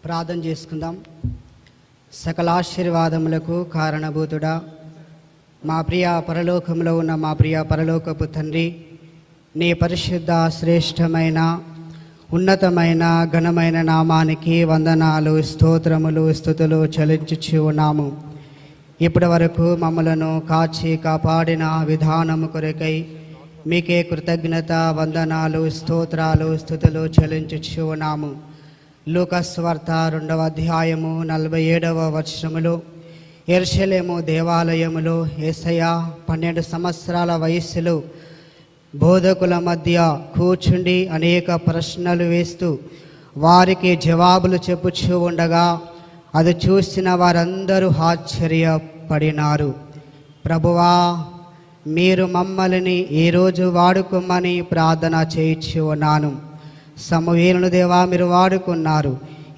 ప్రార్థన చేసుకుందాం. సకల ఆశీర్వాదములకు కారణభూతుడా, మా ప్రియ పరలోకంలో ఉన్న మా ప్రియ పరలోకపు తండ్రి, నీ పరిశుద్ధ శ్రేష్టమైన ఉన్నతమైన ఘనమైన నామానికి వందనాలు, స్తోత్రములు, స్తుతులు చెల్లించుచు ఉన్నాము. ఇప్పటి వరకు మమ్మలను కాచి కాపాడిన విధానము కొరకై మీకే కృతజ్ఞత, వందనాలు, స్తోత్రాలు, స్తుతులు చెల్లించుచు ఉన్నాము. లూకాసు వార్త 2వ అధ్యాయము 47వ వచనములో యెరూషలేము దేవాలయములో యేసయ్య 12 సంవత్సరాల వయస్సులో బోధకుల మధ్య కూర్చుండి అనేక ప్రశ్నలు వేస్తూ వారికి జవాబులు చెప్పుచూ ఉండగా అది చూసిన వారందరూ ఆశ్చర్యపడినారు. ప్రభువా, మీరు మమ్మల్ని ఈరోజు వాడుకోమని ప్రార్థన చేయించి ఉన్నాను. సమూయేలును దేవా మీరు వాడుకున్నారు,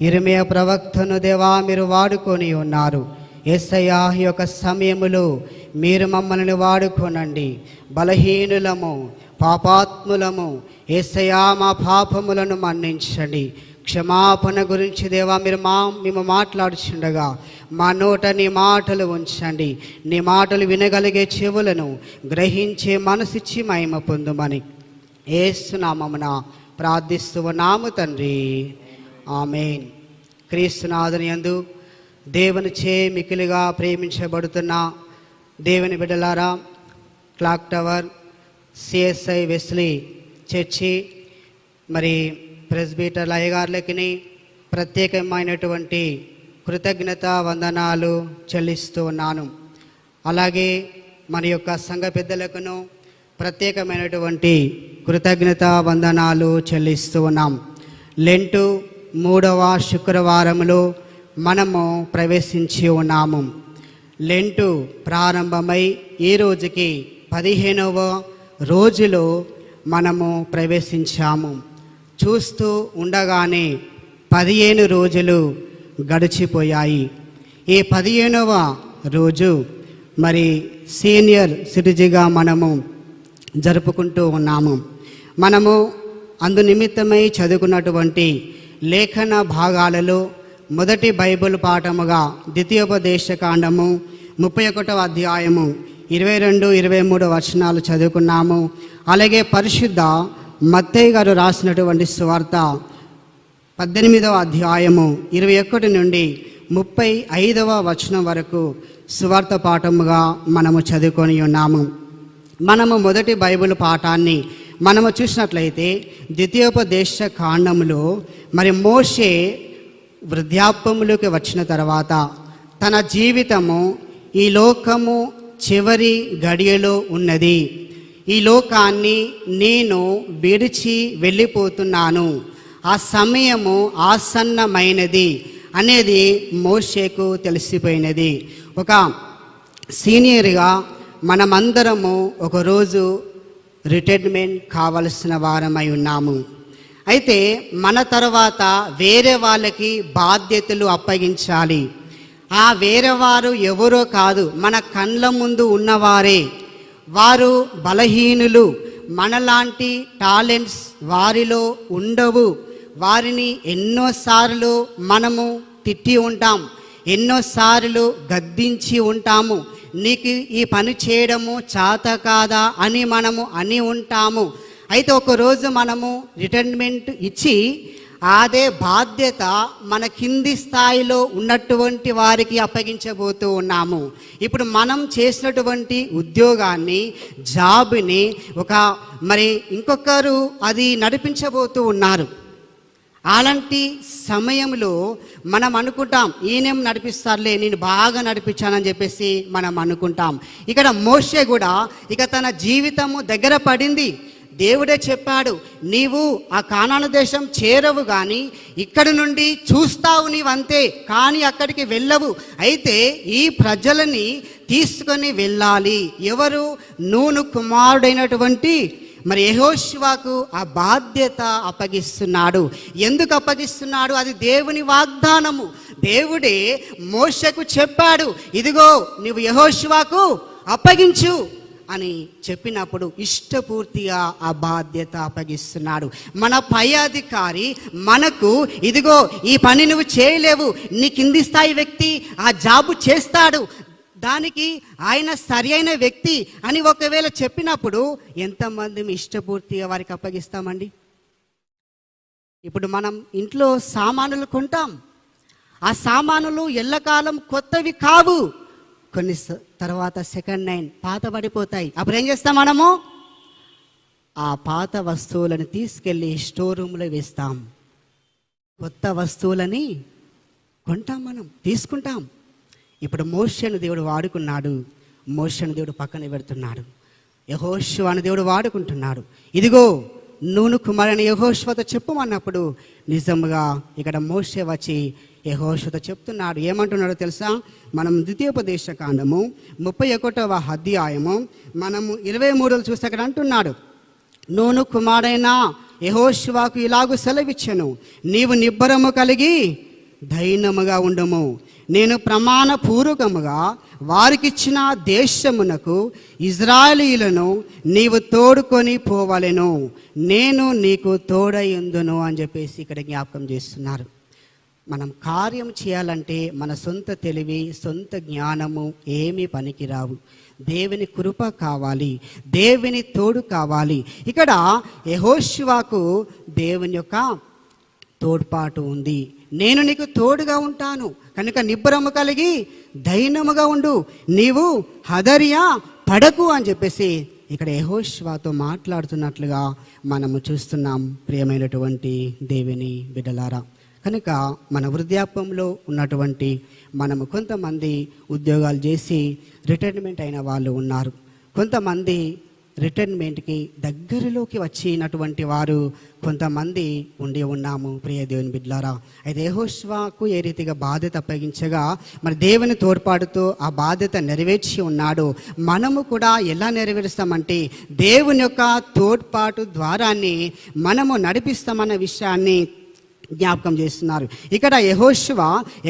ఇర్మీయా ప్రవక్తను దేవా మీరు వాడుకొని ఉన్నారు. యేసయ్యా, ఈ యొక్క సమయములో మీరు మమ్మల్ని వాడుకోనండి. బలహీనులము, పాపాత్ములము, యేసయ్యా మా పాపములను మన్నించండి. క్షమాపణ గురించి దేవా మేము మాట్లాడుచుండగా మా నోట నీ మాటలు ఉంచండి. నీ మాటలు వినగలిగే చెవులను, గ్రహించే మనసిచ్చి మహిమ పొందుమని యేసు నామమున ప్రార్థిస్తూ ఉన్నాము తండ్రి, ఆమేన్. క్రీస్తునాథుని యందు దేవునిచే మిక్కిలిగా ప్రేమించబడుతున్న దేవుని బిడ్డలారా, clock tower CSI Wesley church మరి ప్రెస్బీటర్ అయ్యగారులకి ప్రత్యేకమైనటువంటి కృతజ్ఞత వందనాలు చెల్లిస్తూ ఉన్నాను. అలాగే మన యొక్క సంఘ పెద్దలకును ప్రత్యేకమైనటువంటి కృతజ్ఞత వందనాలు చెల్లిస్తూ ఉన్నాం. లెంటు 3వ శుక్రవారంలో మనము ప్రవేశించి ఉన్నాము. లెంటు ప్రారంభమై ఈ రోజుకి 15వ రోజులో మనము ప్రవేశించాము. చూస్తూ ఉండగానే 15 రోజులు గడిచిపోయాయి. ఈ 15వ రోజు మరి సీనియర్ సిటిజన్గా మనము జరుపుకుంటూ ఉన్నాము. మనము అందు నిమిత్తమై చదువుకున్నటువంటి లేఖన భాగాలలో మొదటి బైబిల్ పాఠముగా ద్వితీయోపదేశకాండము 31వ అధ్యాయము 22-23 వచనాలు చదువుకున్నాము. అలాగే పరిశుద్ధ మత్తయి గారు రాసినటువంటి సువార్త 18వ అధ్యాయము 21 నుండి 35వ వచనం వరకు సువార్త పాఠముగా మనము చదువుకొని ఉన్నాము. మనము మొదటి బైబిల్ పాఠాన్ని మనము చూసినట్లయితే ద్వితీయోపదేశ కాండములో మరి మోషే వృద్ధాప్యములోకి వచ్చిన తర్వాత తన జీవితము ఈ లోకము చివరి గడియలో ఉన్నది, ఈ లోకాన్ని నేను విడిచి వెళ్ళిపోతున్నాను, ఆ సమయము ఆసన్నమైనది అనేది మోషేకు తెలిసిపోయినది. ఒక సీనియర్గా మనమందరము ఒకరోజు రిటైర్మెంట్ కావలసిన వారమై ఉన్నాము. అయితే మన తర్వాత వేరే వాళ్ళకి బాధ్యతలు అప్పగించాలి. ఆ వేరే వారు ఎవరో కాదు, మన కళ్ళ ముందు ఉన్నవారే. వారు బలహీనులు, మనలాంటి టాలెంట్స్ వారిలో ఉండవు. వారిని ఎన్నోసార్లు మనము తిట్టి ఉంటాం, ఎన్నోసార్లు గద్దించి ఉంటాము. నీకు ఈ పని చేయడము చేత కాదా అని మనము అని ఉంటాము. అయితే ఒకరోజు మనము రిటైర్మెంట్ ఇచ్చి అదే బాధ్యత మన కింది స్థాయిలో ఉన్నటువంటి వారికి అప్పగించబోతూ ఉన్నాము. ఇప్పుడు మనం చేసినటువంటి ఉద్యోగాన్ని, జాబ్ని మరి ఇంకొకరు అది నడిపించబోతూ ఉన్నారు. అలాంటి సమయంలో మనం అనుకుంటాం, ఈయనేం నడిపిస్తారులే, నేను బాగా నడిపించానని చెప్పేసి మనం అనుకుంటాం. ఇక్కడ మోషే కూడా ఇక తన జీవితము దగ్గర పడింది. దేవుడే చెప్పాడు, నీవు ఆ కానాను దేశం చేరవు, కానీ ఇక్కడి నుండి చూస్తావు నీవంతే, కానీ అక్కడికి వెళ్ళవు. అయితే ఈ ప్రజలని తీసుకొని వెళ్ళాలి. ఎవరు? నూను కుమారుడైనటువంటి మరి యెహోషువకు ఆ బాధ్యత అప్పగిస్తున్నాడు. ఎందుకు అప్పగిస్తున్నాడు? అది దేవుని వాగ్దానము. దేవుడే మోషేకు చెప్పాడు, ఇదిగో నువ్వు యెహోషువకు అప్పగించు అని చెప్పినప్పుడు ఇష్టపూర్తిగా ఆ బాధ్యత అప్పగిస్తున్నాడు. మన పై అధికారి మనకు ఇదిగో ఈ పని నువ్వు చేయలేవు, నీ కింది స్థాయి వ్యక్తి ఆ జాబు చేస్తాడు, దానికి ఆయన సరి అయిన వ్యక్తి అని ఒకవేళ చెప్పినప్పుడు ఎంతమంది ఇష్టపూర్తిగా వారికి అప్పగిస్తామండి? ఇప్పుడు మనం ఇంట్లో సామానులు కొంటాం, ఆ సామానులు ఎల్లకాలం కొత్తవి కావు, కొన్ని తర్వాత సెకండ్ హ్యాండ్ పాత పడిపోతాయి. అప్పుడు ఏం చేస్తాం మనము? ఆ పాత వస్తువులను తీసుకెళ్ళి స్టోర్ రూమ్లో వేస్తాం. కొత్త వస్తువులని కొంటాం, మనం తీసుకుంటాం. ఇప్పుడు మోషేను దేవుడు వాడుకున్నాడు, మోషేను దేవుడు పక్కన పెడుతున్నాడు, యెహోషువను దేవుడు వాడుకుంటున్నాడు. ఇదిగో నూను కుమారుని యెహోషువతో చెప్పమన్నప్పుడు నిజంగా ఇక్కడ మోషే వచ్చి యెహోషువతో చెప్తున్నాడు. ఏమంటున్నాడో తెలుసా? మనం ద్వితీయోపదేశ కాండము 31వ అధ్యాయము మనము 23 చూస్తే అక్కడ అంటున్నాడు, నూను కుమారుడైన యెహోషువకు ఇలాగూ సెలవిచ్చెను, నీవు నిబ్బరము కలిగి ధైర్యముగా ఉండము, నేను ప్రమాణపూర్వకముగా వారికిచ్చిన దేశమునకు ఇజ్రాయేలీయులను నీవు తోడుకొని పోవలెను, నేను నీకు తోడయుందును అని చెప్పేసి ఇక్కడ జ్ఞాపకం చేస్తున్నారు. మనం కార్యం చేయాలంటే మన సొంత తెలివి, సొంత జ్ఞానము ఏమీ పనికిరావు. దేవుని కృప కావాలి, దేవుని తోడు కావాలి. ఇక్కడ యెహోషువకు దేవుని యొక్క తోడ్పాటు ఉంది. నేను నీకు తోడుగా ఉంటాను కనుక నిబ్బరము కలిగి ధైర్యముగా ఉండు, నీవు హదరియా పడకు అని చెప్పేసి ఇక్కడ యెహోషువతో మాట్లాడుతున్నట్లుగా మనము చూస్తున్నాం. ప్రియమైనటువంటి దేవుని బిడ్డలారా, కనుక మన వృద్ధాప్యంలో ఉన్నటువంటి మనము కొంతమంది ఉద్యోగాలు చేసి రిటైర్మెంట్ అయిన వాళ్ళు ఉన్నారు, కొంతమంది రిటైర్మెంట్కి దగ్గరలోకి వచ్చినటువంటి వారు కొంతమంది ఉండి ఉన్నాము. ప్రియ దేవుని బిడ్డలారా, అయితే యెహోషువకు ఏ రీతిగా బాధ్యత అప్పగించగా మరి దేవుని తోడ్పాటుతో ఆ బాధ్యత నెరవేర్చి ఉన్నాడు. మనము కూడా ఎలా నెరవేరుస్తామంటే దేవుని యొక్క తోడ్పాటు ద్వారానే మనము నడిపిస్తామన్న విషయాన్ని జ్ఞాపకం చేస్తున్నారు. ఇక్కడ యెహోషువ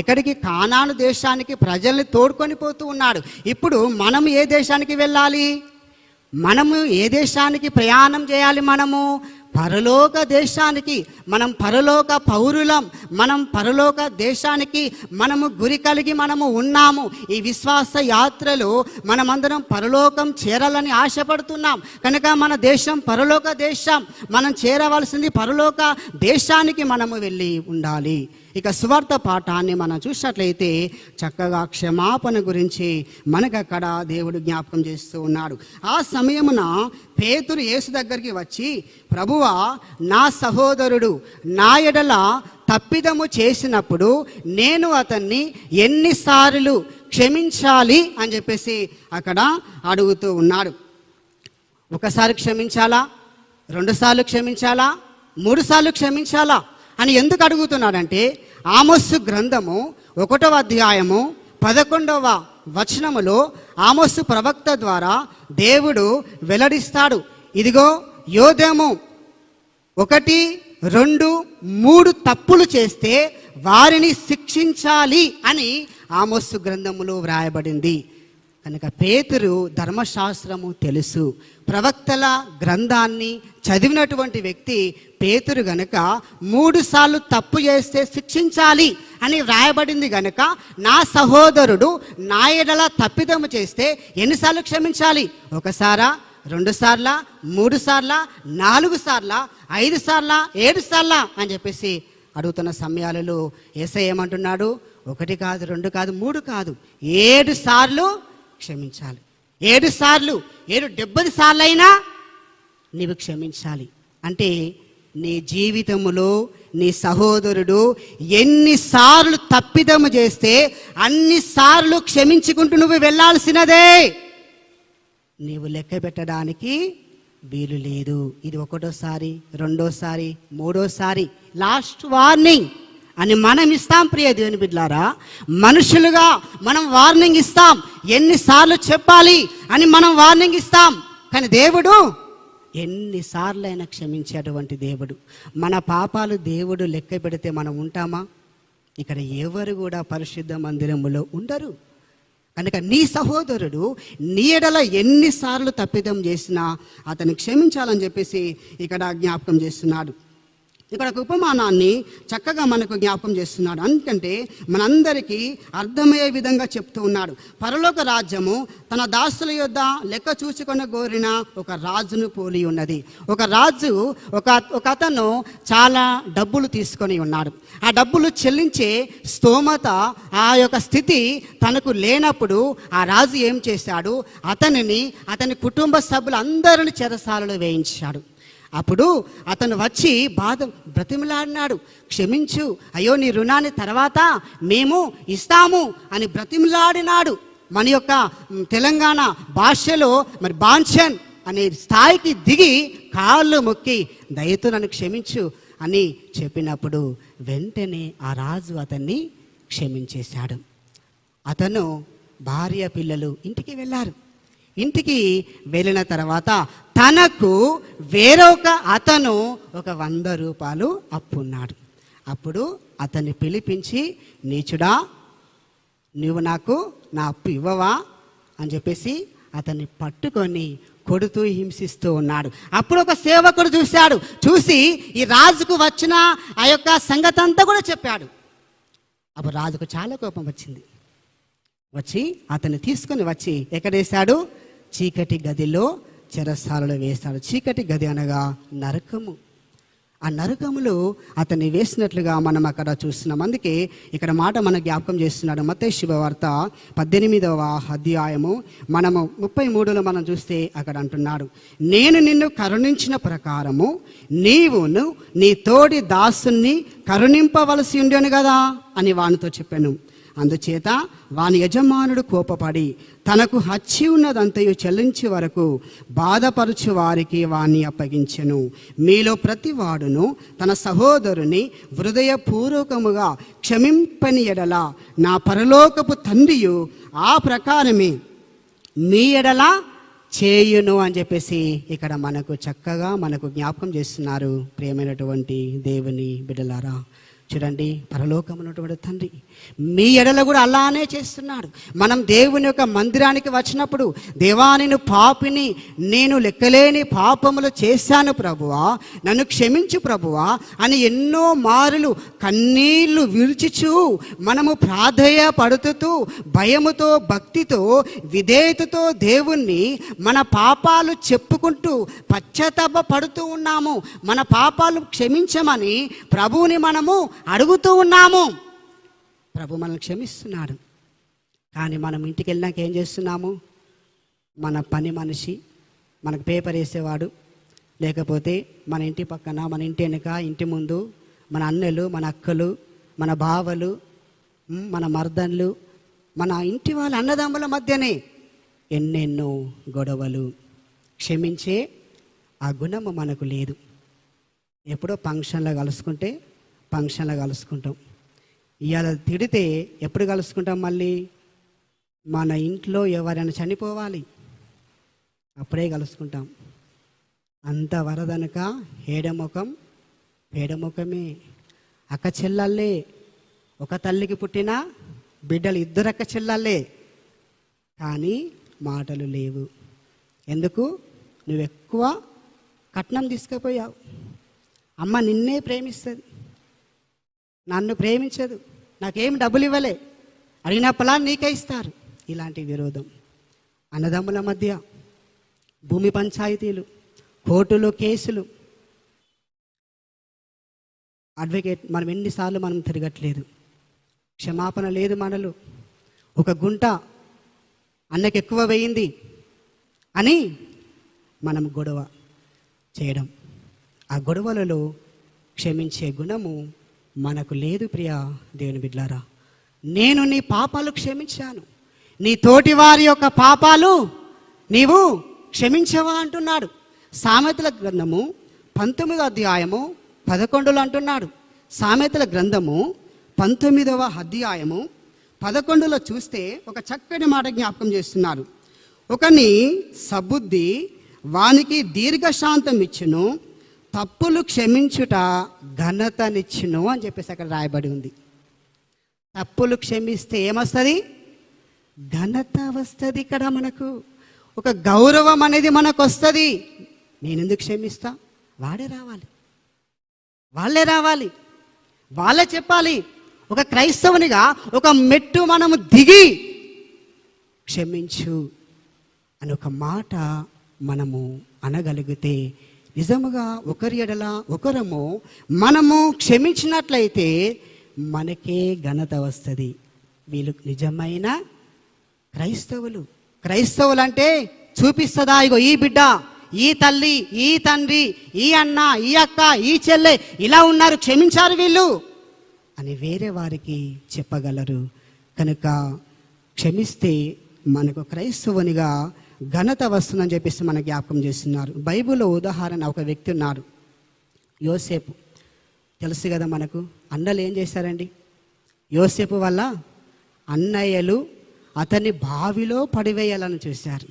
ఎక్కడికి? కానాను దేశానికి ప్రజల్ని తోడుకొని పోతూ ఉన్నాడు. ఇప్పుడు మనం ఏ దేశానికి వెళ్ళాలి? మనము ఏ దేశానికి ప్రయాణం చేయాలి? మనము పరలోక దేశానికి. మనం పరలోక పౌరులం, మనం పరలోక దేశానికి మనము గురి కలిగి మనము ఉన్నాము. ఈ విశ్వాస యాత్రలో మనమందరం పరలోకం చేరాలని ఆశపడుతున్నాం కనుక మన దేశం పరలోక దేశం, మనం చేరవలసింది పరలోక దేశానికి మనము వెళ్ళి ఉండాలి. ఇక సువార్త పాఠాన్ని మనం చూసినట్లయితే చక్కగా క్షమాపణ గురించి మనకు అక్కడ దేవుడు జ్ఞాపకం చేస్తూ ఉన్నాడు. ఆ సమయమున పేతురు యేసు దగ్గరికి వచ్చి, ప్రభువా, నా సహోదరుడు నా ఎడల తప్పిదము చేసినప్పుడు నేను అతన్ని ఎన్నిసార్లు క్షమించాలి అని చెప్పేసి అక్కడ అడుగుతూ ఉన్నాడు. ఒకసారి క్షమించాలా, 2 సార్లు క్షమించాలా, 3 సార్లు క్షమించాలా అని ఎందుకు అడుగుతున్నాడంటే ఆమోసు గ్రంథము 1వ అధ్యాయము 11వ వచనములో ఆమోసు ప్రవక్త ద్వారా దేవుడు వెల్లడిస్తాడు. ఇదిగో యోదేము 1, 2, 3 తప్పులు చేస్తే వారిని శిక్షించాలి అని ఆమోసు గ్రంథములో వ్రాయబడింది. కనుక పేతురు ధర్మశాస్త్రము తెలుసు, ప్రవక్తల గ్రంథాన్ని చదివినటువంటి వ్యక్తి పేతురు గనుక 3 సార్లు తప్పు చేస్తే శిక్షించాలి అని వ్రాయబడింది గనుక నా సహోదరుడు నా ఎడల తప్పిదము చేస్తే ఎన్నిసార్లు క్షమించాలి? 1 సారా, 2 సార్లా, 3 సార్లా, 4 సార్లా, 5 సార్లా, 7 సార్లా అని చెప్పేసి అడుగుతున్న సమయాలలో యేసయ్య ఏమంటున్నాడు? 1 కాదు, 2 కాదు, 3 కాదు, 7 సార్లు క్షమించాలి. 7 సార్లు, 70 సార్లు అయినా నీవు క్షమించాలి. అంటే నీ జీవితములో నీ సహోదరుడు ఎన్నిసార్లు తప్పిదము చేస్తే అన్నిసార్లు క్షమించుకుంటూ నువ్వు వెళ్ళాల్సినదే, నీవు లెక్క పెట్టడానికి వీలు లేదు. ఇది 1సారి, 2సారి, 3సారి, లాస్ట్ వార్నింగ్ అని మనం ఇస్తాం. ప్రియ దేవుని బిడ్డలారా, మనుషులుగా మనం వార్నింగ్ ఇస్తాం, ఎన్నిసార్లు చెప్పాలి అని మనం వార్నింగ్ ఇస్తాం. కానీ దేవుడు ఎన్నిసార్లైనా క్షమించేటువంటి దేవుడు. మన పాపాలు దేవుడు లెక్క పెడితే మనం ఉంటామా? ఇక్కడ ఎవరు కూడా పరిశుద్ధ మందిరములో ఉండరు. కనుక నీ సహోదరుడు నీ ఎడల ఎన్నిసార్లు తప్పిదం చేసినా అతన్ని క్షమించాలని చెప్పేసి ఇక్కడ జ్ఞాపకం చేస్తున్నాడు. ఇక్కడ ఒక ఉపమానాన్ని చక్కగా మనకు జ్ఞాపకం చేస్తున్నాడు. ఎందుకంటే మనందరికీ అర్థమయ్యే విధంగా చెప్తూ ఉన్నాడు. పరలోక రాజ్యము తన దాసుల యొద్ద లెక్క చూసుకొని కోరిన ఒక రాజును పోలి ఉన్నది. ఒక రాజు ఒక అతను చాలా డబ్బులు తీసుకొని ఉన్నాడు. ఆ డబ్బులు చెల్లించే స్తోమత, ఆ యొక్క స్థితి తనకు లేనప్పుడు ఆ రాజు ఏం చేశాడు, అతని కుటుంబ సభ్యులందరిని చెరసాలలో వేయించాడు. అప్పుడు అతను వచ్చి బ్రతిమలాడినాడు, క్షమించు, అయ్యో నీ రుణాన్ని తర్వాత మేము ఇస్తాము అని బ్రతిమలాడినాడు. మన యొక్క తెలంగాణ భాషలో మరి బాంఛన్ అనే స్థాయికి దిగి కాళ్ళు మొక్కి దయతో నన్ను క్షమించు అని చెప్పినప్పుడు వెంటనే ఆ రాజు అతన్ని క్షమించేశాడు. అతను భార్య పిల్లలు ఇంటికి వెళ్ళారు. ఇంటికి వెళ్ళిన తర్వాత తనకు వేరొక అతను ఒక 100 రూపాయలు అప్పున్నాడు. అప్పుడు అతన్ని పిలిపించి, నీచుడా, నువ్వు నాకు నా అప్పు ఇవ్వవా అని చెప్పేసి అతన్ని పట్టుకొని కొడుతూ హింసిస్తూ ఉన్నాడు. అప్పుడు ఒక సేవకుడు చూసి ఈ రాజుకు వచ్చిన ఆ యొక్క సంగతి అంతా కూడా చెప్పాడు. అప్పుడు రాజుకు చాలా కోపం వచ్చింది. వచ్చి అతన్ని తీసుకొని వచ్చి ఎక్కడేశాడు, చీకటి గదిలో చెరసాలలో వేశాడు. చీకటి గది అనగా నరకము. ఆ నరకములో అతన్ని వేసినట్లుగా మనం అక్కడ చూస్తున్నాం. అందుకే ఇక్కడ మాట మన జ్ఞాపకం చేస్తున్నాడు. మత్తయి శుభవార్త 18వ అధ్యాయము మనము 33లో మనం చూస్తే అక్కడ అంటున్నాడు, నేను నిన్ను కరుణించిన ప్రకారము నీవును నీ తోడి దాసుని కరుణింపవలసి ఉండేను కదా అని వానితో చెప్పాను. అందుచేత వాని యజమానుడు కోపపడి తనకు హచ్చి ఉన్నదంతయు చెల్లించే వరకు బాధపరచు వారికి వాణ్ణి అప్పగించెను. మీలో ప్రతి వాడును తన సహోదరుని హృదయపూర్వకముగా క్షమింపని ఎడల నా పరలోకపు తండ్రియు ఆ ప్రకారమే మీ ఎడల చేయును అని చెప్పేసి ఇక్కడ మనకు చక్కగా జ్ఞాపకం చేస్తున్నారు. ప్రియమైనటువంటి దేవుని బిడ్డలారా, చూడండి, పరలోకమున్నటువంటి తండ్రి మీ ఎడల కూడా అలానే చేస్తున్నాడు. మనం దేవుని యొక్క మందిరానికి వచ్చినప్పుడు, దేవా నేను పాపిని, నేను లెక్కలేని పాపములు చేశాను ప్రభువా, నన్ను క్షమించు ప్రభువా అని ఎన్నో మారులు కన్నీళ్లు విరుచుచు మనము ప్రాధేయపడుతూ భయముతో, భక్తితో, విధేయతతో దేవుణ్ణి మన పాపాలు చెప్పుకుంటూ పశ్చాత్తాప పడుతూ ఉన్నాము. మన పాపాలు క్షమించమని ప్రభువుని మనము అడుగుతూ ఉన్నాము. ప్రభు మనల్ని క్షమిస్తున్నాడు. కానీ మనం ఇంటికి వెళ్ళినాక ఏం చేస్తున్నాము? మన పని మనిషి, మనకు పేపర్ వేసేవాడు, లేకపోతే మన ఇంటి పక్కన, మన ఇంటి వెనుక, ఇంటి ముందు మన అన్నలు, మన అక్కలు, మన బావలు, మన మర్దన్లు, మన ఇంటి వాళ్ళ అన్నదమ్ముల మధ్యనే ఎన్నెన్నో గొడవలు. క్షమించే ఆ గుణము మనకు లేదు. ఎప్పుడో ఫంక్షన్లో కలుసుకుంటాం. ఇవాళ తిడితే ఎప్పుడు కలుసుకుంటాం? మళ్ళీ మన ఇంట్లో ఎవరైనా చనిపోవాలి, అప్పుడే కలుసుకుంటాం. అంత వరదనక పేడముఖమే. అక్క చెల్లల్లే, ఒక తల్లికి పుట్టిన బిడ్డలు 2 అక్క చెల్లల్లే, కానీ మాటలు లేవు. ఎందుకు? నువ్వు ఎక్కువ కట్నం తీసుకుపోయావు. అమ్మ నిన్నే ప్రేమిస్తుంది, నన్ను ప్రేమించదు, నాకేం డబ్బులు ఇవ్వలే, అడిగిన పొలాన్ని నీకే ఇస్తారు. ఇలాంటి విరోధం, అన్నదమ్ముల మధ్య భూమి పంచాయతీలు, కోర్టులో కేసులు, అడ్వకేట్ మనం ఎన్నిసార్లు మనం తిరగట్లేదు, క్షమాపణ లేదు మనలో. ఒక గుంట అన్నకి ఎక్కువ వేయింది అని మనం గొడవ చేయడం, ఆ గొడవలలో క్షమించే గుణము మనకు లేదు. ప్రియ దేవుని బిడ్డలారా, నేను నీ పాపాలు క్షమించాను, నీ తోటి వారి యొక్క పాపాలు నీవు క్షమించవా అంటున్నాడు. సామెతల గ్రంథము 19వ అధ్యాయము 11లో అంటున్నాడు. సామెతల గ్రంథము 19వ అధ్యాయము 11లో చూస్తే ఒక చక్కని మాట జ్ఞాపకం చేస్తున్నారు. ఒకని సబుద్ధి వానికి దీర్ఘశాంతం ఇచ్చును, తప్పులు క్షమించుట ఘనతనిచ్చును అని చెప్పేసి అక్కడ రాయబడి ఉంది. తప్పులు క్షమిస్తే ఏమొస్తుంది? ఘనత వస్తుంది. ఇక్కడ మనకు ఒక గౌరవం అనేది మనకు వస్తుంది. నేను ఎందుకు క్షమిస్తా? వాడే రావాలి, వాళ్ళే రావాలి, వాళ్ళే చెప్పాలి. ఒక క్రైస్తవునిగా ఒక మెట్టు మనము దిగి క్షమించు అని ఒక మాట మనము అనగలిగితే, నిజముగా ఒకరి ఎడల ఒకరము మనము క్షమించినట్లయితే మనకే ఘనత వస్తుంది. వీళ్ళు నిజమైన క్రైస్తవులు అంటే చూపిస్తుందా? ఇగో ఈ బిడ్డ, ఈ తల్లి, ఈ తండ్రి, ఈ అన్న, ఈ అక్క, ఈ చెల్లె ఇలా ఉన్నారు, క్షమించారు వీళ్ళు అని వేరే వారికి చెప్పగలరు. కనుక క్షమిస్తే మనకు క్రైస్తవునిగా ఘనత వస్తుందని చెప్పేసి మన జ్ఞాపకం చేస్తున్నారు. బైబిల్లో ఉదాహరణ ఒక వ్యక్తి ఉన్నాడు, యోసేపు. తెలుసు కదా మనకు. అన్నలు ఏం చేశారండి? యోసేపు వల్ల అన్నయ్యలు అతన్ని బావిలో పడివేయాలని చూశారు.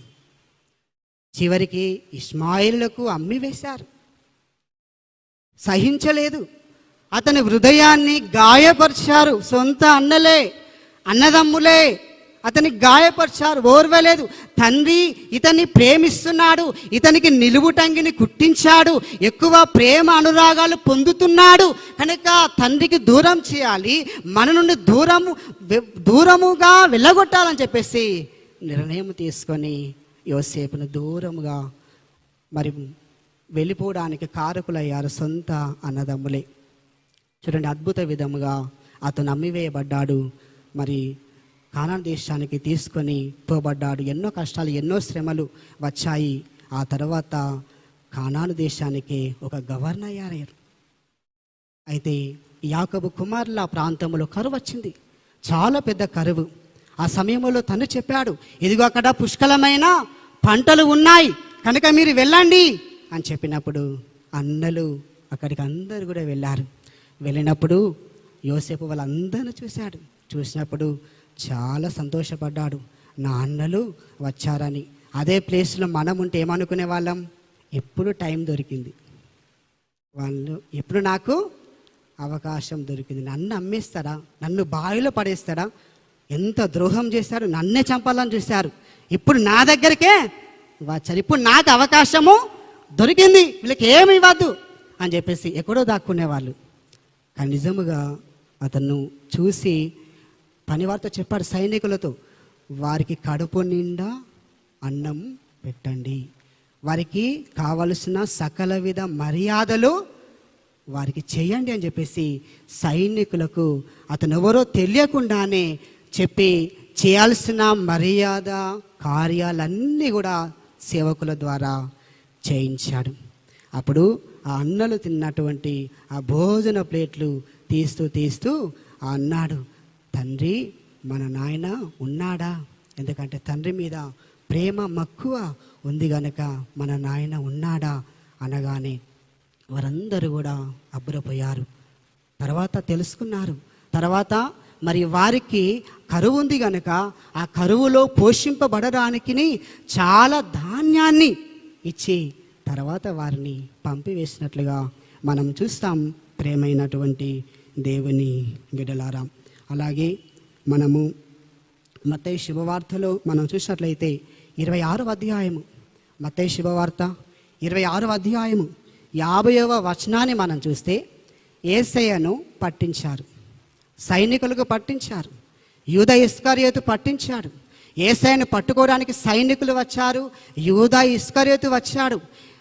చివరికి ఇష్మాయిలులకు అమ్మి వేశారు. సహించలేదు, అతని హృదయాన్ని గాయపరిచారు. సొంత అన్నలే, అన్నదమ్ములే అతన్ని గాయపరిచారు. ఓర్వలేదు. తండ్రి ఇతన్ని ప్రేమిస్తున్నాడు, ఇతనికి నిలువుటంగిని కుట్టించాడు, ఎక్కువ ప్రేమ అనురాగాలు పొందుతున్నాడు కనుక తండ్రికి దూరం చేయాలి, మన నుండి దూరముగా వెళ్ళగొట్టాలని చెప్పేసి నిర్ణయం తీసుకొని యోసేపును దూరముగా మరి వెళ్ళిపోవడానికి కారకులయ్యారు సొంత అన్నదమ్ములే. చూడండి, అద్భుత విధముగా అతను అమ్మివేయబడ్డాడు. మరి కానాను దేశానికి తీసుకొని పోబడ్డాడు. ఎన్నో కష్టాలు, ఎన్నో శ్రమలు వచ్చాయి. ఆ తర్వాత కానాను దేశానికి ఒక గవర్నర్ అయ్యారు. అయితే యాకోబు కుమారుల ప్రాంతంలో కరువు వచ్చింది, చాలా పెద్ద కరువు. ఆ సమయంలో తను చెప్పాడు, ఇదిగో అక్కడ పుష్కలమైన పంటలు ఉన్నాయి కనుక మీరు వెళ్ళండి అని చెప్పినప్పుడు అన్నలు అక్కడికి అందరూ కూడా వెళ్ళారు. వెళ్ళినప్పుడు యోసేపు వాళ్ళందరిని చూసినప్పుడు చాలా సంతోషపడ్డాడు. నా అన్నలు వచ్చారని. అదే ప్లేస్లో మనం ఉంటే ఏమనుకునే వాళ్ళం? ఎప్పుడు టైం దొరికింది, వాళ్ళు ఎప్పుడు నాకు అవకాశం దొరికింది, నన్ను అమ్మేస్తాడా, నన్ను బావిలో పడేస్తాడా, ఎంత ద్రోహం చేశారు, నన్నే చంపాలని చూశారు, ఇప్పుడు నా దగ్గరికే వచ్చారు, ఇప్పుడు నాకు అవకాశము దొరికింది, వీళ్ళకి ఏమి ఇవ్వద్దు అని చెప్పేసి ఎక్కడో దాక్కునేవాళ్ళు. కానీ నిజముగా అతను చూసి పనివారితో చెప్పాడు, సైనికులతో, వారికి కడుపు నిండా అన్నం పెట్టండి, వారికి కావలసిన సకల విధ మర్యాదలు వారికి చేయండి అని చెప్పేసి సైనికులకు అతను ఎవరో తెలియకుండానే చెప్పి చేయాల్సిన మర్యాద కార్యాలన్నీ కూడా సేవకుల ద్వారా చేయించాడు. అప్పుడు ఆ అన్నలు తిన్నటువంటి ఆ భోజన ప్లేట్లు తీస్తూ అన్నాడు, తండ్రి మన నాయన ఉన్నాడా? ఎందుకంటే తండ్రి మీద ప్రేమ మక్కువ ఉంది గనక మన నాయన ఉన్నాడా అనగానే వారందరూ కూడా అబ్బురపోయారు. తర్వాత తెలుసుకున్నారు. తర్వాత మరి వారికి కరువు ఉంది గనక ఆ కరువులో పోషింపబడడానికి చాలా ధాన్యాన్ని ఇచ్చి తర్వాత వారిని పంపివేసినట్లుగా మనం చూస్తాం. ప్రేమైనటువంటి దేవుని బిడ్డలారా, అలాగే మనము మత్తయి శుభవార్తలో మనం చూసినట్లయితే 26వ అధ్యాయము, మత్తయి శుభవార్త 26వ అధ్యాయము 50వ వచనాన్ని మనం చూస్తే యేసయ్యను పట్టించారు, సైనికులకు పట్టించారు, యూదా ఇస్కరియోతు పట్టించాడు. యేసయ్యను పట్టుకోవడానికి సైనికులు వచ్చారు, యూదా ఇస్కరియోతు వచ్చాడు.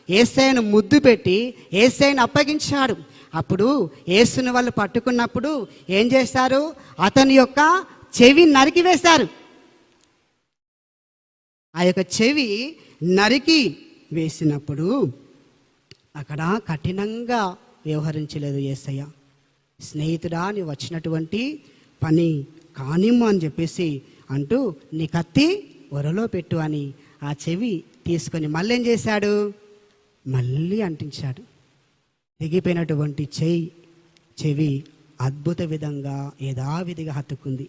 యేసయ్యను ముద్దు పెట్టి యేసయ్యను అప్పగించాడు. అప్పుడు యేసుని వాళ్ళు పట్టుకున్నప్పుడు ఏం చేశారు? అతని యొక్క చెవి నరికివేశారు. ఆ యొక్క చెవి నరికి వేసినప్పుడు అక్కడ కఠినంగా వ్యవహరించలేదు యేసయ్య. స్నేహితుడా, నీవు వచ్చినటువంటి పని కానిమ్ము అని చెప్పేసి అంటూ నీ కత్తి ఒరలో పెట్టు అని ఆ చెవి తీసుకొని మళ్ళీ ఏం చేశాడు? మళ్ళీ అంటించాడు. తెగిపోయినటువంటి చెవి అద్భుత విధంగా యథావిధిగా హత్తుకుంది.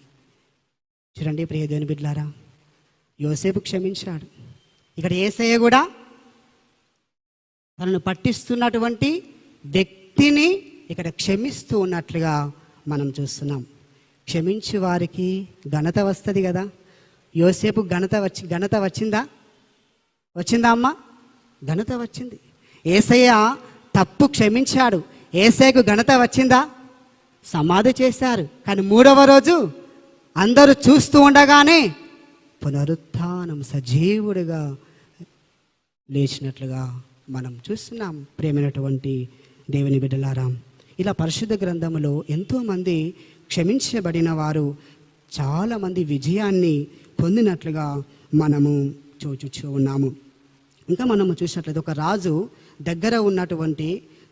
చూడండి ప్రియ దేవుని బిడ్డలారా, యోసేపు క్షమించాడు. ఇక్కడ యేసయ్య కూడా తనను పట్టిస్తున్నటువంటి వ్యక్తిని ఇక్కడ క్షమిస్తూ ఉన్నట్లుగా మనం చూస్తున్నాం. క్షమించు వారికి ఘనత వస్తుంది కదా. యోసేపు ఘనత వచ్చిందా? వచ్చిందా అమ్మా? ఘనత వచ్చింది. యేసయ్య తప్పు క్షమించాడు. యేసయ్యకు ఘనత వచ్చిందా? సమాధి చేశారు. కానీ 3వ రోజు అందరూ చూస్తూ ఉండగానే పునరుత్థానం, సజీవుడిగా లేచినట్లుగా మనం చూస్తున్నాం. ప్రేమైనటువంటి దేవుని బిడ్డలారా, ఇలా పరిశుద్ధ గ్రంథములో ఎంతోమంది క్షమించబడిన వారు చాలామంది విజయాన్ని పొందినట్లుగా మనము చూచు ఉన్నాము. ఇంకా మనము చూసినట్లయితే ఒక రాజు దగ్గర ఉన్నటువంటి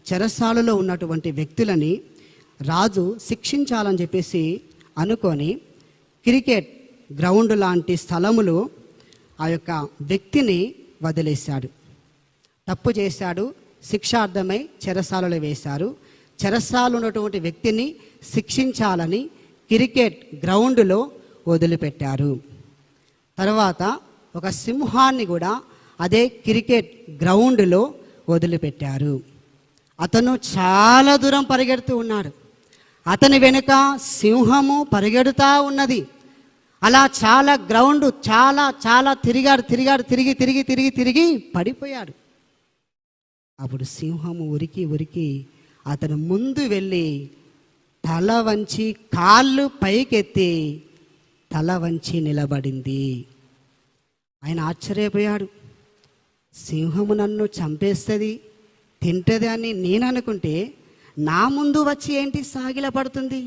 చెరసాలలో ఉన్నటువంటి వ్యక్తులని రాజు శిక్షించాలని చెప్పేసి అనుకొని క్రికెట్ గ్రౌండ్ లాంటి స్థలములో ఆ యొక్క వ్యక్తిని వదిలేశాడు. తప్పు చేశాడు, శిక్షార్థమై చెరసాలలో వేశారు. చెరసాలలో ఉన్నటువంటి వ్యక్తిని శిక్షించాలని క్రికెట్ గ్రౌండ్లో వదిలిపెట్టారు. తర్వాత ఒక సింహాన్ని కూడా అదే క్రికెట్ గ్రౌండ్లో వదిలిపెట్టారు. అతను చాలా దూరం పరిగెడుతూ ఉన్నాడు. అతని వెనుక సింహము పరిగెడుతూ ఉన్నది. అలా చాలా గ్రౌండ్ చాలా తిరిగి పడిపోయాడు. అప్పుడు సింహము ఉరికి అతను ముందు వెళ్ళి తల వంచి కాళ్ళు పైకెత్తి తల వంచి నిలబడింది. ఆయన ఆశ్చర్యపోయాడు. సింహము నన్ను చంపేస్తుంది, తింటుంది అని నేను అనుకుంటే నా ముందు వచ్చి ఏంటి సాగిలపడుతుంది?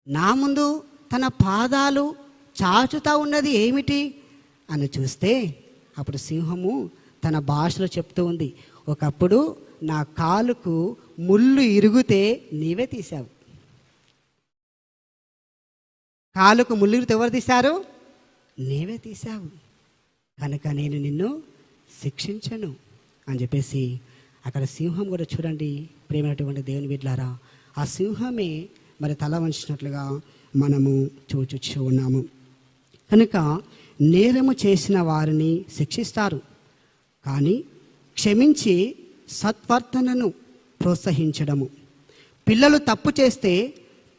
నా ముందు తన పాదాలు చాచుతా ఉన్నది ఏమిటి అని చూస్తే అప్పుడు సింహము తన భాషలో చెప్తూ ఉంది, ఒకప్పుడు నా కాలుకు ముళ్ళు ఇరిగితే నీవే తీశావు. కాలుకు ముళ్ళు ఇరిగితే ఎవరు తీశారు? నీవే తీశావు. కనుక నేను నిన్ను శిక్షించను అని చెప్పేసి అక్కడ సింహం కూడా చూడండి ప్రేమైనటువంటి దేవుని బిడ్డలారా, ఆ సింహమే మరి తల వంచినట్లుగా మనము చూచు ఉన్నాము. కనుక నేరము చేసిన వారిని శిక్షిస్తారు, కానీ క్షమించి సత్వర్తనను ప్రోత్సహించడము. పిల్లలు తప్పు చేస్తే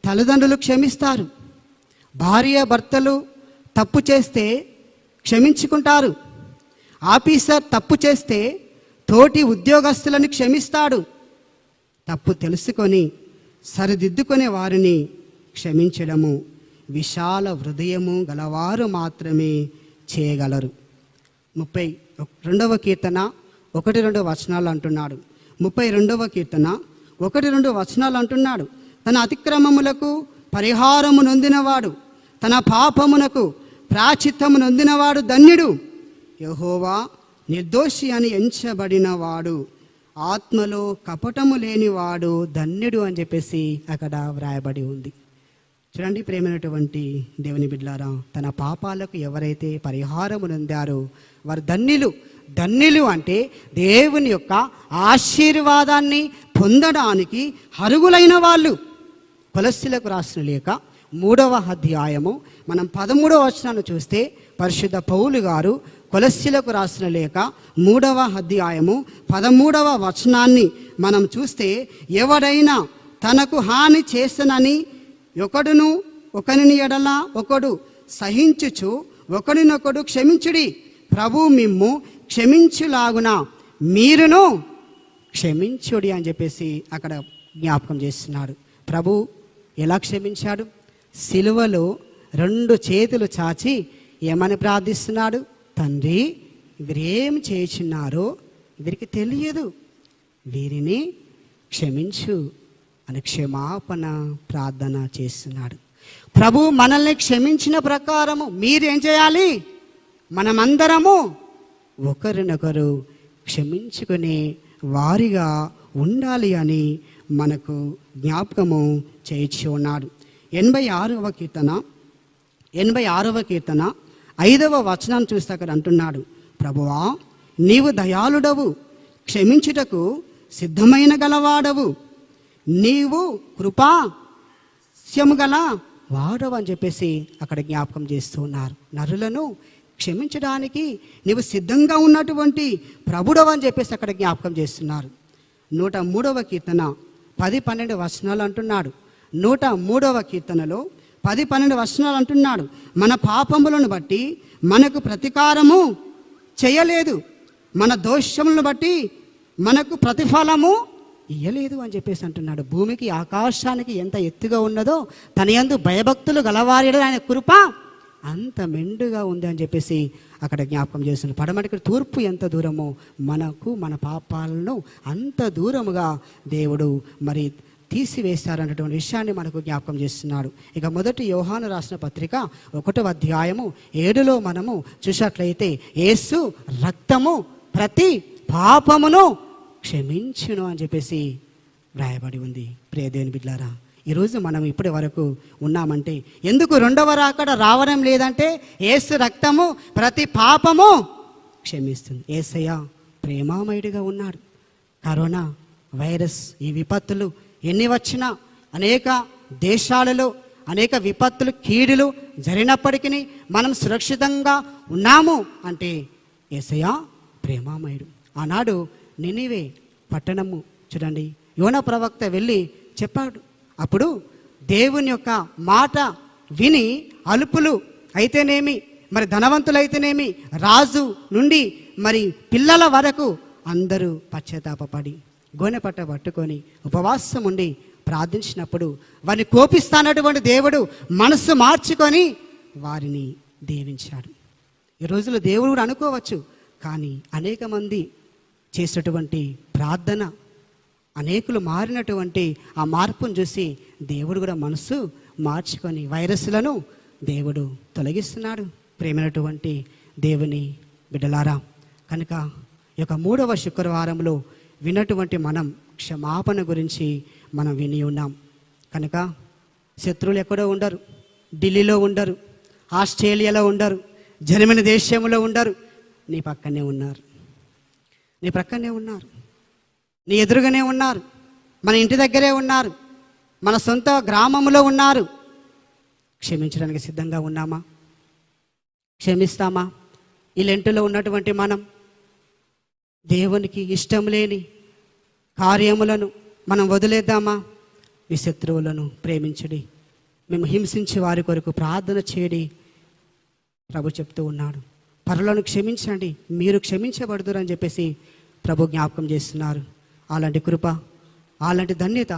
తల్లిదండ్రులు క్షమిస్తారు. భార్య భర్తలు తప్పు చేస్తే క్షమించుకుంటారు. ఆఫీసర్ తప్పు చేస్తే తోటి ఉద్యోగస్తులను క్షమిస్తాడు. తప్పు తెలుసుకొని సరిదిద్దుకునే వారిని క్షమించడము విశాల హృదయము గలవారు మాత్రమే చేయగలరు. 32వ కీర్తన 1-2 వచనాలు అంటున్నాడు. 32వ కీర్తన 1-2 వచనాలు అంటున్నాడు, తన అతిక్రమములకు పరిహారము నొందినవాడు, తన పాపమునకు ప్రాచిత్తము నొందినవాడు ధన్యుడు. యెహోవా నిర్దోషి అని ఎంచబడినవాడు, ఆత్మలో కపటము లేనివాడు ధన్యుడు అని చెప్పేసి అక్కడ వ్రాయబడి ఉంది. చూడండి ప్రేమైనటువంటి దేవుని బిడ్డలారా, తన పాపాలకు ఎవరైతే పరిహారము నొందారో వారు ధన్యులు. ధన్యులు అంటే దేవుని యొక్క ఆశీర్వాదాన్ని పొందడానికి అర్హులైన వాళ్ళు. కొలస్సీలకు రాసిన లేఖ 3వ అధ్యాయము మనం 13వ వచనాన్ని చూస్తే పరిశుద్ధ పౌలు గారు కొలస్సీలకు రాసిన లేఖ 3వ అధ్యాయము 13వ వచనాన్ని మనం చూస్తే, ఎవడైనా తనకు హాని చేసనని ఒకనిని ఎడల ఒకడు సహించుచు ఒకడినొకడు క్షమించుడి, ప్రభు మిమ్ము క్షమించులాగున మీరును క్షమించుడి అని చెప్పేసి అక్కడ జ్ఞాపకం చేస్తున్నాడు. ప్రభు ఎలా క్షమించాడు? సిలువలో 2 చేతులు చాచి ఏమని ప్రార్థిస్తున్నాడు? తండ్రి, వీరేం చేయుచున్నారో వీరికి తెలియదు, వీరిని క్షమించు అని క్షమాపణ ప్రార్థన చేస్తున్నాడు. ప్రభు మనల్ని క్షమించిన ప్రకారము మీరేం చేయాలి? మనమందరము ఒకరినొకరు క్షమించుకునే వారిగా ఉండాలి అని మనకు జ్ఞాపకము చేయించి ఉన్నాడు. 86వ కీర్తన 5వ వచనాన్ని చూస్తే అక్కడ అంటున్నాడు, ప్రభువా నీవు దయాళుడవు, క్షమించుటకు సిద్ధమైన గలవాడవు, నీవు కృపాస్యము గల వాడవు అని చెప్పేసి అక్కడ జ్ఞాపకం చేస్తూ ఉన్నారు. నరులను క్షమించడానికి నీవు సిద్ధంగా ఉన్నటువంటి ప్రభుడవు అని చెప్పేసి అక్కడ జ్ఞాపకం చేస్తున్నారు. 103వ కీర్తన 10-12 వచనాలు అంటున్నాడు. 103వ కీర్తనలో 10-12 వచనాలు అంటున్నాడు, మన పాపములను బట్టి మనకు ప్రతీకారము చేయలేదు, మన దోషములను బట్టి మనకు ప్రతిఫలము ఇయ్యలేదు అని చెప్పేసి అంటున్నాడు. భూమికి ఆకాశానికి ఎంత ఎత్తుగా ఉన్నదో తన యందు భయభక్తులు గలవారి ఆయన కృప అంత మెండుగా ఉంది అని చెప్పేసి అక్కడ జ్ఞాపకం చేస్తున్నాడు. పడమటికి తూర్పు ఎంత దూరమో మనకు మన పాపాలను అంత దూరముగా దేవుడు మరి తీసివేశారన్నటువంటి విషయాన్ని మనకు జ్ఞాపకం చేస్తున్నాడు. ఇక మొదటి యోహాను రాసిన పత్రిక 1వ అధ్యాయము 7లో మనము చూసినట్లయితే యేసు రక్తము ప్రతి పాపమును క్షమించును అని చెప్పేసి వ్రాయబడి ఉంది. ప్రియ దేవుని బిడ్డలారా, ఈరోజు మనం ఇప్పటి వరకు ఉన్నామంటే ఎందుకు రెండవ రాకడ రావడం లేదంటే యేసు రక్తము ప్రతి పాపము క్షమిస్తుంది. యేసయ్య ప్రేమామయుడిగా ఉన్నాడు. కరోనా వైరస్ ఈ విపత్తులు ఎన్ని వచ్చినా, అనేక దేశాలలో అనేక విపత్తులు కీడులు జరిగినప్పటికీ మనం సురక్షితంగా ఉన్నాము అంటే యేసయ్య ప్రేమామయుడు. ఆనాడు నినివే పట్టణము చూడండి, యోనా ప్రవక్త వెళ్ళి చెప్పాడు. అప్పుడు దేవుని యొక్క మాట విని అలుపులు అయితేనేమి, మరి ధనవంతులైతేనేమి, రాజు నుండి మరి పిల్లల వరకు అందరూ పశ్చాత్తాపపడి గోనెపట్ట పట్టుకొని ఉపవాసం ఉండి ప్రార్థించినప్పుడు వారిని కోపిస్తానటువంటి దేవుడు మనసు మార్చుకొని వారిని దీవించాడు. ఈ రోజుల్లో దేవుడు కూడా అనుకోవచ్చు, కానీ అనేక మంది చేసినటువంటి ప్రార్థన, అనేకులు మారినటువంటి ఆ మార్పును చూసి దేవుడు కూడా మనసు మార్చుకొని వైరస్లను దేవుడు తొలగిస్తున్నాడు. ప్రేమైనటువంటి దేవుని బిడ్డలారా, కనుక ఈ యొక్క 3వ శుక్రవారంలో విన్నటువంటి మనం క్షమాపణ గురించి మనం విని ఉన్నాం. కనుక శత్రువులు ఎక్కడో ఉండరు, ఢిల్లీలో ఉండరు, ఆస్ట్రేలియాలో ఉండరు, జర్మనీ దేశంలో ఉండరు, నీ పక్కనే ఉన్నారు, నీ ప్రక్కనే ఉన్నారు, నీ ఎదురుగానే ఉన్నారు, మన ఇంటి దగ్గరే ఉన్నారు, మన సొంత గ్రామంలో ఉన్నారు. క్షమించడానికి సిద్ధంగా ఉన్నామా? క్షమిస్తామా? ఈ లెంటులో ఉన్నటువంటి మనం దేవునికి ఇష్టం లేని కార్యములను మనం వదిలేద్దామా? మీ శత్రువులను ప్రేమించడి, మేము హింసించే వారి కొరకు ప్రార్థన చేయడి ప్రభు చెప్తూ ఉన్నాడు. పరులను క్షమించండి, మీరు క్షమించబడుదురు అని చెప్పేసి ప్రభు జ్ఞాపకం చేస్తున్నారు. అలాంటి కృప, అలాంటి ధన్యత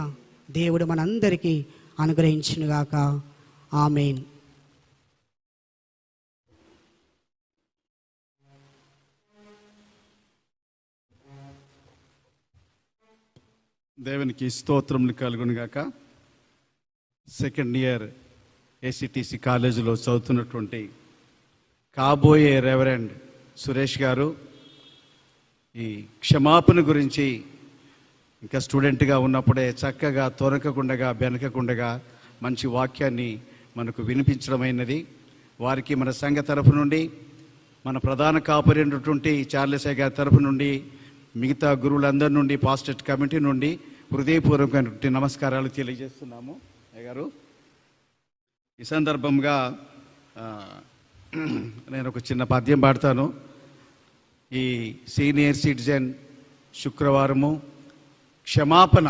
దేవుడు మనందరికీ అనుగ్రహించునుగాక. ఆమేన్. దేవునికి స్తోత్రములు కలుగునుగాక. సెకండ్ ఇయర్ ఏసీటీసీ కాలేజీలో చదువుతున్నటువంటి కాబోయే రెవరెండ్ సురేష్ గారు ఈ క్షమాపణ గురించి ఇంకా స్టూడెంట్గా ఉన్నప్పుడే చక్కగా తొరకకుండగా బెనకకుండగా మంచి వాక్యాన్ని మనకు వినిపించడమైనది. వారికి మన సంఘ తరఫు నుండి, మన ప్రధాన కాపరి అయినటువంటి చార్లెస్ గారి తరఫు నుండి, మిగతా గురువులందరి నుండి, పాస్టేట్ కమిటీ నుండి హృదయపూర్వకమైనటువంటి నమస్కారాలు తెలియజేస్తున్నాము. అయ్యగారు, ఈ సందర్భంగా నేను ఒక చిన్న పద్యం పాడతాను. ఈ సీనియర్ సిటిజన్ శుక్రవారము క్షమాపణ